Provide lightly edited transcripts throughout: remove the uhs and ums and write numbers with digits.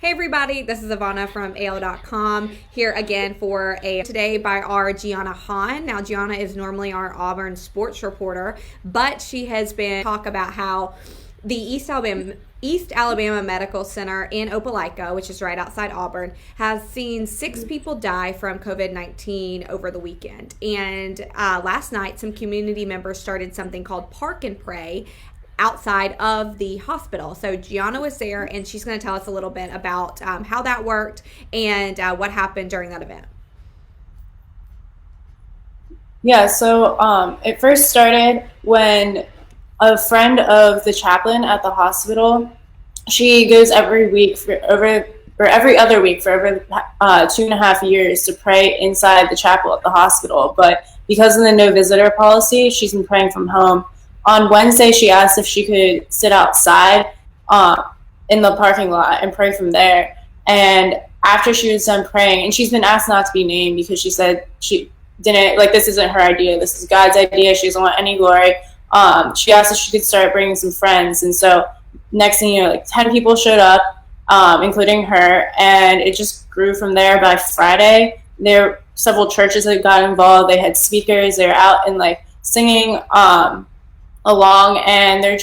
Hey everybody, this is Ivana from AL.com here again for a today by our Giana Han. Now Giana is normally our Auburn sports reporter, but she has been talk about how the East Alabama Medical Center in Opelika, which is right outside Auburn, has seen 6 people die from COVID-19 over the weekend. And last night, some community members started something called Park and Pray outside of the hospital. So Giana was there, and she's going to tell us a little bit about how that worked and what happened during that event. Yeah, so it first started when a friend of the chaplain at the hospital, she goes every week every other week for over 2.5 years to pray inside the chapel at the hospital. But because of the no visitor policy, she's been praying from home. On Wednesday, she asked if she could sit outside in the parking lot and pray from there. And after she was done praying, and she's been asked not to be named because she said she didn't, like, this isn't her idea. This is God's idea. She doesn't want any glory. She asked if she could start bringing some friends. And so next thing you know, like 10 people showed up, including her. And it just grew from there. By Friday, there were several churches that got involved. They had speakers. They were out and like singing along, and it's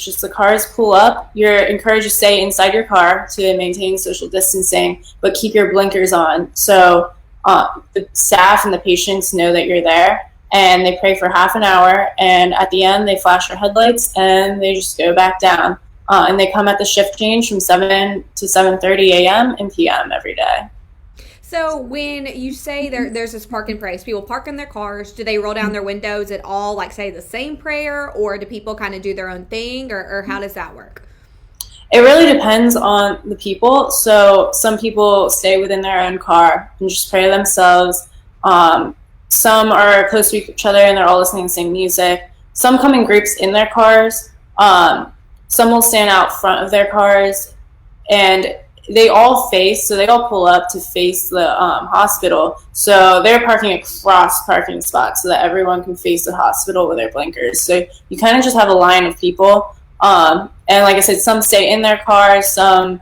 just the cars pull up. You're encouraged to stay inside your car to maintain social distancing, but keep your blinkers on. So the staff and the patients know that you're there, and they pray for half an hour, and at the end they flash their headlights and they just go back down. And they come at the shift change from 7 to 7:30 a.m. and p.m. every day. So when you say there's this park and pray, so people park in their cars, do they roll down their windows at all, like say the same prayer, or do people kind of do their own thing, or how does that work? It really depends on the people. So some people stay within their own car and just pray to themselves. Some are close to each other and they're all listening to the same music. Some come in groups in their cars. Some will stand out front of their cars, and they all pull up to face the hospital. So they're parking across parking spots so that everyone can face the hospital with their blinkers. So you kind of just have a line of people. And like I said, some stay in their cars, some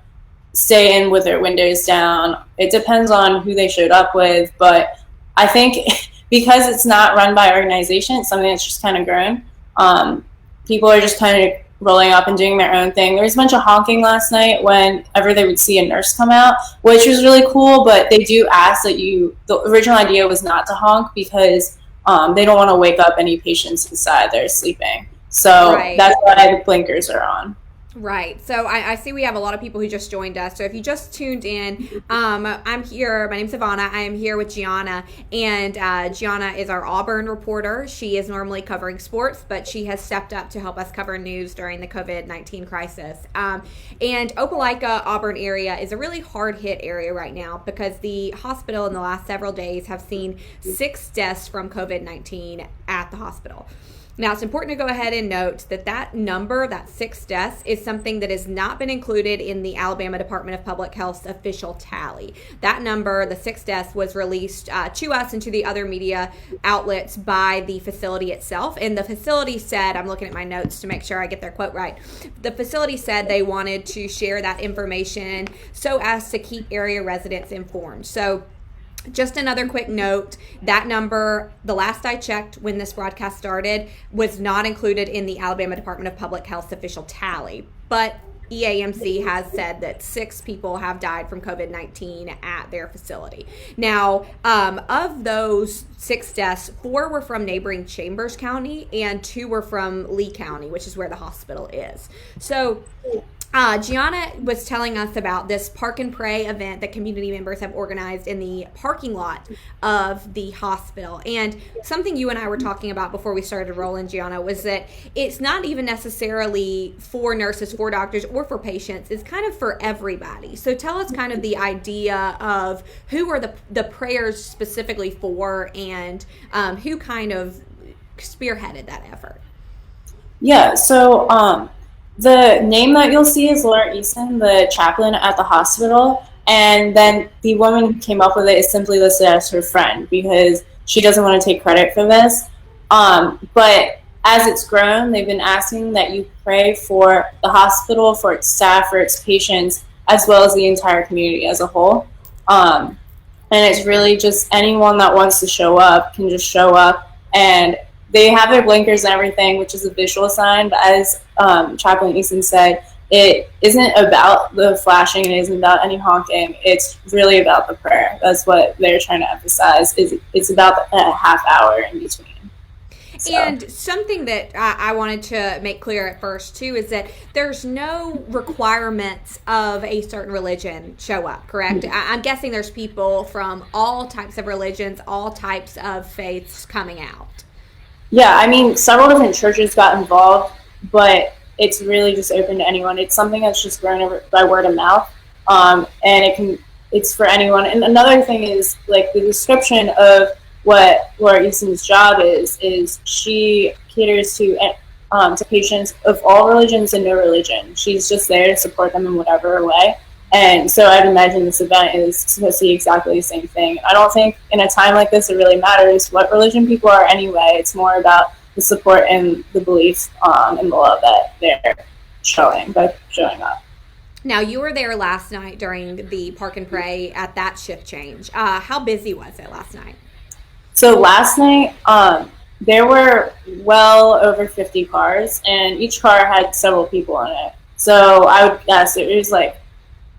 stay in with their windows down. It depends on who they showed up with. But I think because it's not run by organization, it's something that's just kind of grown. People are just kind of rolling up and doing their own thing. There was a bunch of honking last night whenever they would see a nurse come out, which was really cool, but they do ask that the original idea was not to honk because they don't want to wake up any patients inside that are sleeping. So right. That's why the blinkers are on. Right. So I see we have a lot of people who just joined us. So if you just tuned in, I'm here. My name's Ivana. I am here with Giana, and Giana is our Auburn reporter. She is normally covering sports, but she has stepped up to help us cover news during the COVID-19 crisis. And Opelika, Auburn area is a really hard hit area right now because the hospital in the last several days have seen 6 deaths from COVID-19 at the hospital. Now, it's important to go ahead and note that number, that 6 deaths, is something that has not been included in the Alabama Department of Public Health's official tally. That number, the 6 deaths, was released to us and to the other media outlets by the facility itself. And the facility said, I'm looking at my notes to make sure I get their quote right. The facility said they wanted to share that information so as to keep area residents informed. So just another quick note, that number, the last I checked when this broadcast started, was not included in the Alabama Department of Public Health's official tally. But EAMC has said that 6 people have died from COVID-19 at their facility. Now, of those 6 deaths, 4 were from neighboring Chambers County and 2 were from Lee County, which is where the hospital is. So Giana was telling us about this Park and Pray event that community members have organized in the parking lot of the hospital. And something you and I were talking about before we started rolling, Giana, was that it's not even necessarily for nurses, for doctors, or for patients. It's kind of for everybody. So tell us kind of the idea of who are the prayers specifically for, and who kind of spearheaded that effort. Yeah, so the name that you'll see is Laura Easton, the chaplain at the hospital, and then the woman who came up with it is simply listed as her friend because she doesn't want to take credit for this. But as it's grown, they've been asking that you pray for the hospital, for its staff, for its patients, as well as the entire community as a whole. And it's really just anyone that wants to show up can just show up, and they have their blinkers and everything, which is a visual sign. But as Chaplain Easton said, it isn't about the flashing. It isn't about any honking. It's really about the prayer. That's what they're trying to emphasize. It's about a half hour in between. So. And something that I wanted to make clear at first, too, is that there's no requirements of a certain religion show up, correct? Mm-hmm. I'm guessing there's people from all types of religions, all types of faiths coming out. Yeah, I mean, several different churches got involved, but it's really just open to anyone. It's something that's just grown over by word of mouth, and it's for anyone. And another thing is, like, the description of what Laura Easton's job is she caters to patients of all religions and no religion. She's just there to support them in whatever way. And so I'd imagine this event is supposed to be exactly the same thing. I don't think in a time like this it really matters what religion people are anyway. It's more about the support and the belief and the love that they're showing by showing up. Now, you were there last night during the Park and Pray at that shift change. How busy was it last night? So last night, there were well over 50 cars, and each car had several people in it. So I would guess it was like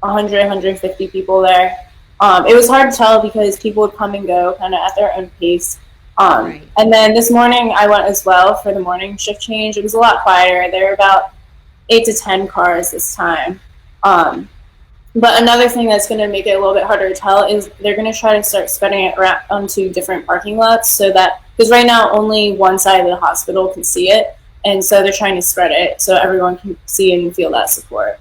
100, 150 people there. It was hard to tell because people would come and go kind of at their own pace. Right. And then this morning I went as well for the morning shift change. It was a lot quieter. There were about 8 to 10 cars this time. But another thing that's going to make it a little bit harder to tell is they're going to try to start spreading it around onto different parking lots, so that, because right now only one side of the hospital can see it, and so they're trying to spread it so everyone can see and feel that support.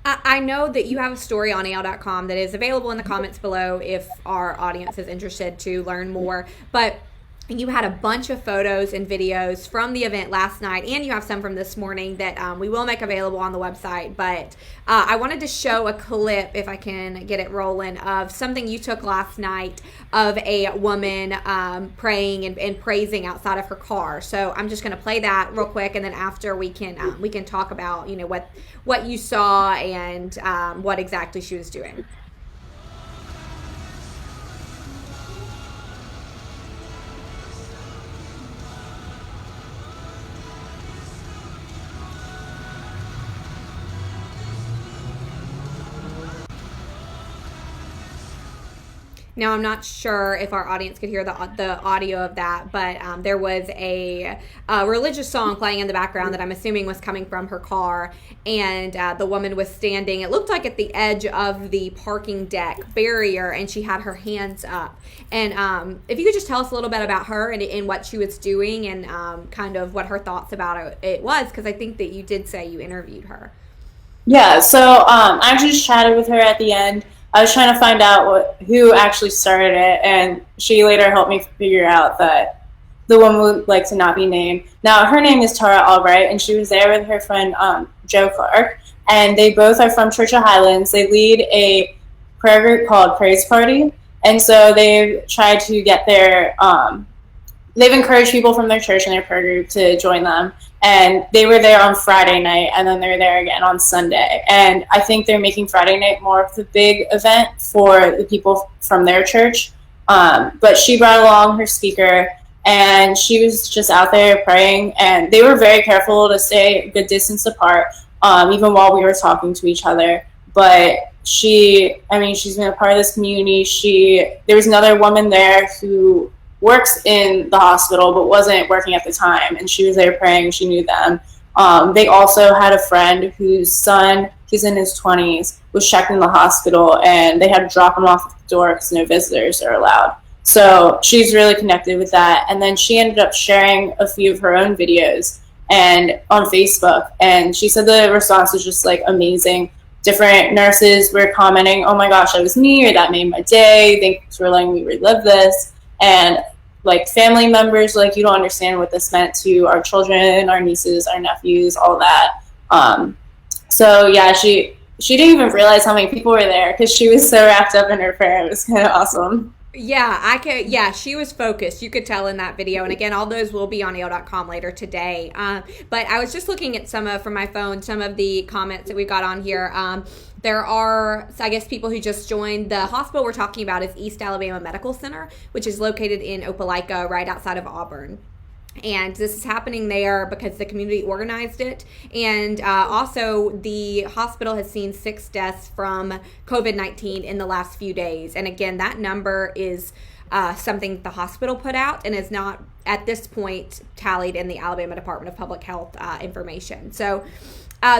I know that you have a story on AL.com that is available in the comments below if our audience is interested to learn more, but you had a bunch of photos and videos from the event last night, and you have some from this morning that we will make available on the website. But I wanted to show a clip, if I can get it rolling, of something you took last night of a woman praying and praising outside of her car. So I'm just going to play that real quick, and then after we can talk about what you saw and what exactly she was doing. Now, I'm not sure if our audience could hear the audio of that, but there was a religious song playing in the background that I'm assuming was coming from her car, and the woman was standing, it looked like at the edge of the parking deck barrier, and she had her hands up. And if you could just tell us a little bit about her and what she was doing and kind of what her thoughts about it was, because I think that you did say you interviewed her. Yeah, so I actually just chatted with her at the end. I was trying to find out who actually started it, and she later helped me figure out that the woman would like to not be named. Now, her name is Tara Albright, and she was there with her friend Joe Clark, and they both are from Church of Highlands. They lead a prayer group called Praise Party, and so they've tried to get their they've encouraged people from their church and their prayer group to join them. And they were there on Friday night, and then they're there again on Sunday. And I think they're making Friday night more of the big event for the people from their church. But she brought along her speaker, and she was just out there praying. And they were very careful to stay a good distance apart, even while we were talking to each other. But she's been a part of this community. There was another woman there who works in the hospital but wasn't working at the time, and she was there praying. She knew them. They also had a friend whose son, he's in his 20s, was checked in the hospital, and they had to drop him off at the door because no visitors are allowed. So she's really connected with that. And then she ended up sharing a few of her own videos and on Facebook, and she said the response was just like amazing. Different nurses were commenting, "Oh my gosh, that was me," or "That made my day. Thanks for letting me relive this." And like family members, like, "You don't understand what this meant to our children, our nieces, our nephews, all that." So yeah, she didn't even realize how many people were there because she was so wrapped up in her prayer. It was kind of awesome. Yeah, I could. Yeah, she was focused. You could tell in that video. And again, all those will be on AL.com later today. But I was just looking at from my phone, some of the comments that we got on here. There are, I guess, people who just joined. The hospital we're talking about is East Alabama Medical Center, which is located in Opelika, right outside of Auburn. And this is happening there because the community organized it. And also, the hospital has seen 6 deaths from COVID-19 in the last few days. And again, that number is something the hospital put out and is not, at this point, tallied in the Alabama Department of Public Health information. So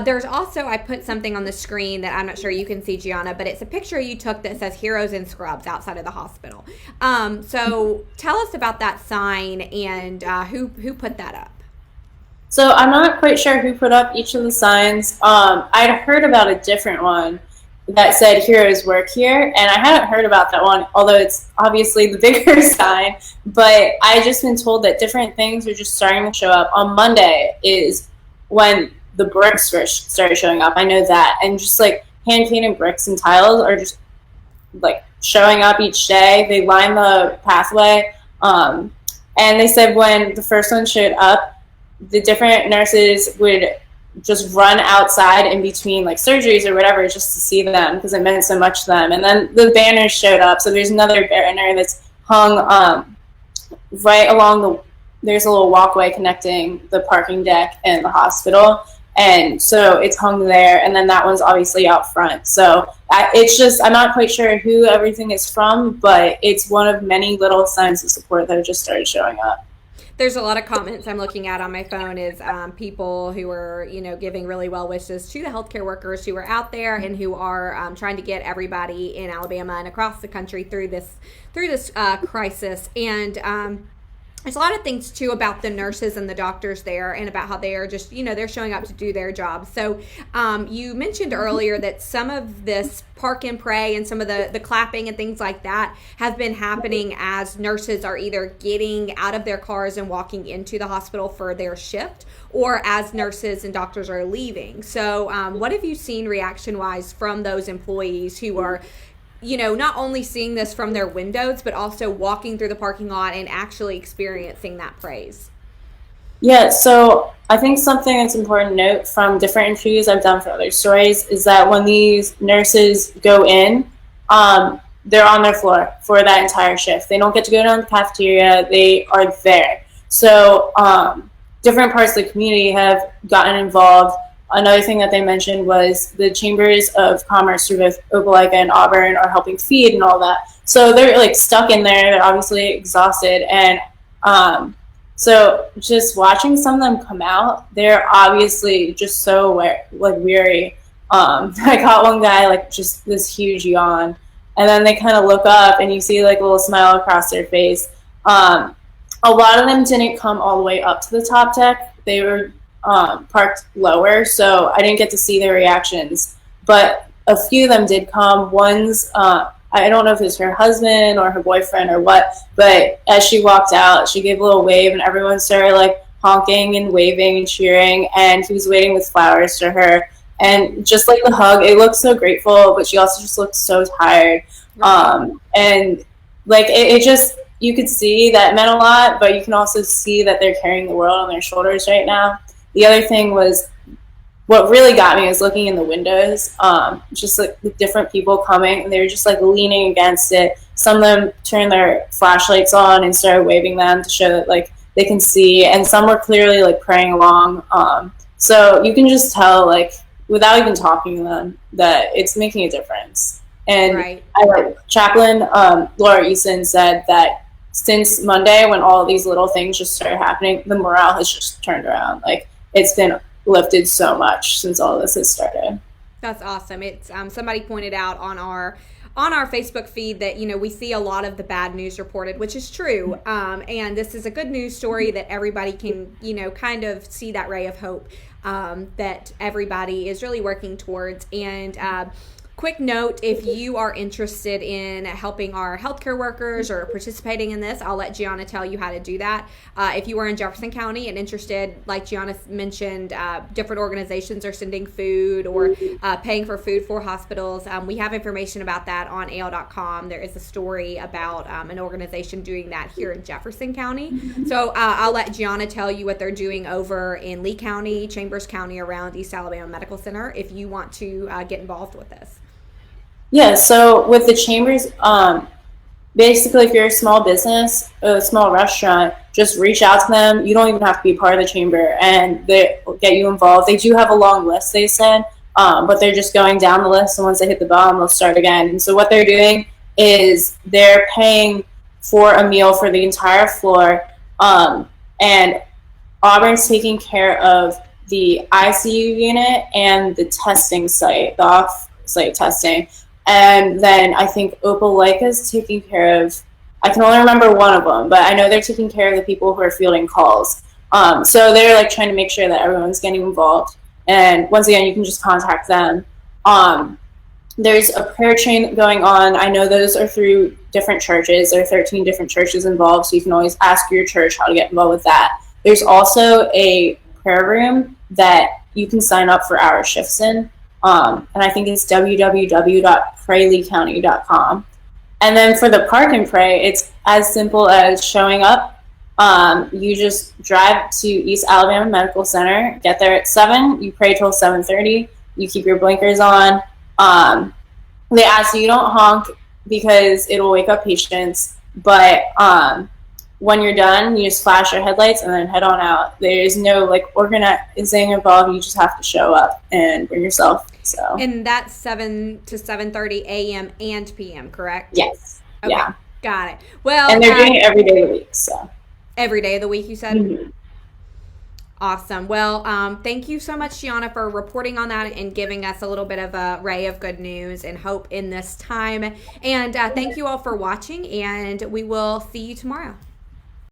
there's also, I put something on the screen that I'm not sure you can see, Giana, but it's a picture you took that says Heroes in Scrubs outside of the hospital. So tell us about that sign and who put that up. So I'm not quite sure who put up each of the signs. I'd heard about a different one that said Heroes Work Here, and I hadn't heard about that one, although it's obviously the bigger sign. But I just been told that different things are just starting to show up. On Monday is when the bricks first started showing up. I know that. And just like hand painted bricks and tiles are just like showing up each day. They line the pathway. And they said when the first one showed up, the different nurses would just run outside in between like surgeries or whatever just to see them because it meant so much to them. And then the banners showed up. So there's another banner that's hung right along there's a little walkway connecting the parking deck and the hospital. And so it's hung there, and then that one's obviously out front. So it's just, I'm not quite sure who everything is from, but it's one of many little signs of support that have just started showing up. There's a lot of comments I'm looking at on my phone is people who are, giving really well wishes to the healthcare workers who are out there and who are trying to get everybody in Alabama and across the country through this crisis. And there's a lot of things too about the nurses and the doctors there and about how they are just, they're showing up to do their job. So you mentioned earlier that some of this park and pray and some of the clapping and things like that have been happening as nurses are either getting out of their cars and walking into the hospital for their shift or as nurses and doctors are leaving. So what have you seen reaction wise from those employees who are not only seeing this from their windows, but also walking through the parking lot and actually experiencing that praise? Yeah, so I think something that's important to note from different interviews I've done for other stories is that when these nurses go in, they're on their floor for that entire shift. They don't get to go down to the cafeteria. They are there. So different parts of the community have gotten involved. Another thing that they mentioned was the chambers of commerce through both Opelika and Auburn are helping feed and all that. So they're like stuck in there. They're obviously exhausted. And so just watching some of them come out, they're obviously just so weary. I caught one guy like just this huge yawn. And then they kind of look up and you see like a little smile across their face. A lot of them didn't come all the way up to the top deck. They were parked lower, so I didn't get to see their reactions, but a few of them did come. One's I don't know if it was her husband or her boyfriend or what, but as she walked out she gave a little wave and everyone started like honking and waving and cheering, and he was waiting with flowers to her, and just like the hug, it looked so grateful, but she also just looked so tired. And like it just, you could see that it meant a lot, but you can also see that they're carrying the world on their shoulders right now. The other thing was, what really got me was looking in the windows, just like the different people coming, and they were just like leaning against it. Some of them turned their flashlights on and started waving them to show that like they can see, and some were clearly like praying along. So you can just tell, like without even talking to them, that it's making a difference. And right. Chaplain Laura Eason said that since Monday, when all of these little things just started happening, the morale has just turned around. Like it's been lifted so much since all this has started. That's awesome. It's somebody pointed out on our Facebook feed that we see a lot of the bad news reported, which is true. And this is a good news story that everybody can kind of see that ray of hope that everybody is really working towards. And quick note, if you are interested in helping our healthcare workers or participating in this, I'll let Giana tell you how to do that. If you are in Jefferson County and interested, like Giana mentioned, different organizations are sending food or paying for food for hospitals. We have information about that on AL.com. There is a story about an organization doing that here in Jefferson County. So I'll let Giana tell you what they're doing over in Lee County, Chambers County, around East Alabama Medical Center, if you want to get involved with this. Yeah, so with the chambers, basically, if you're a small business, a small restaurant, just reach out to them. You don't even have to be part of the chamber, and they get you involved. They do have a long list, they said, but they're just going down the list, and once they hit the bottom, they'll start again. And so what they're doing is they're paying for a meal for the entire floor, and Auburn's taking care of the ICU unit and the testing site, the off-site testing. And then I think Opelika is taking care of, I can only remember one of them, but I know they're taking care of the people who are fielding calls. So they're like trying to make sure that everyone's getting involved. And once again, you can just contact them. There's a prayer chain going on. I know those are through different churches. There are 13 different churches involved, so you can always ask your church how to get involved with that. There's also a prayer room that you can sign up for our shifts in. And I think it's www.prayleycounty.com. And then for the Park and Pray, it's as simple as showing up. You just drive to East Alabama Medical Center, get there at 7, you pray till 7:30, you keep your blinkers on. They ask you don't honk because it'll wake up patients, but when you're done, you just flash your headlights and then head on out. There's no like organizing involved. You just have to show up and bring yourself. So. And that's 7 to 7:30 a.m. and p.m., correct? Yes. Okay. Yeah. Got it. Well, and they're doing it every day of the week. So. Every day of the week, you said? Mm-hmm. Awesome. Well, thank you so much, Giana, for reporting on that and giving us a little bit of a ray of good news and hope in this time. And thank you all for watching, and we will see you tomorrow.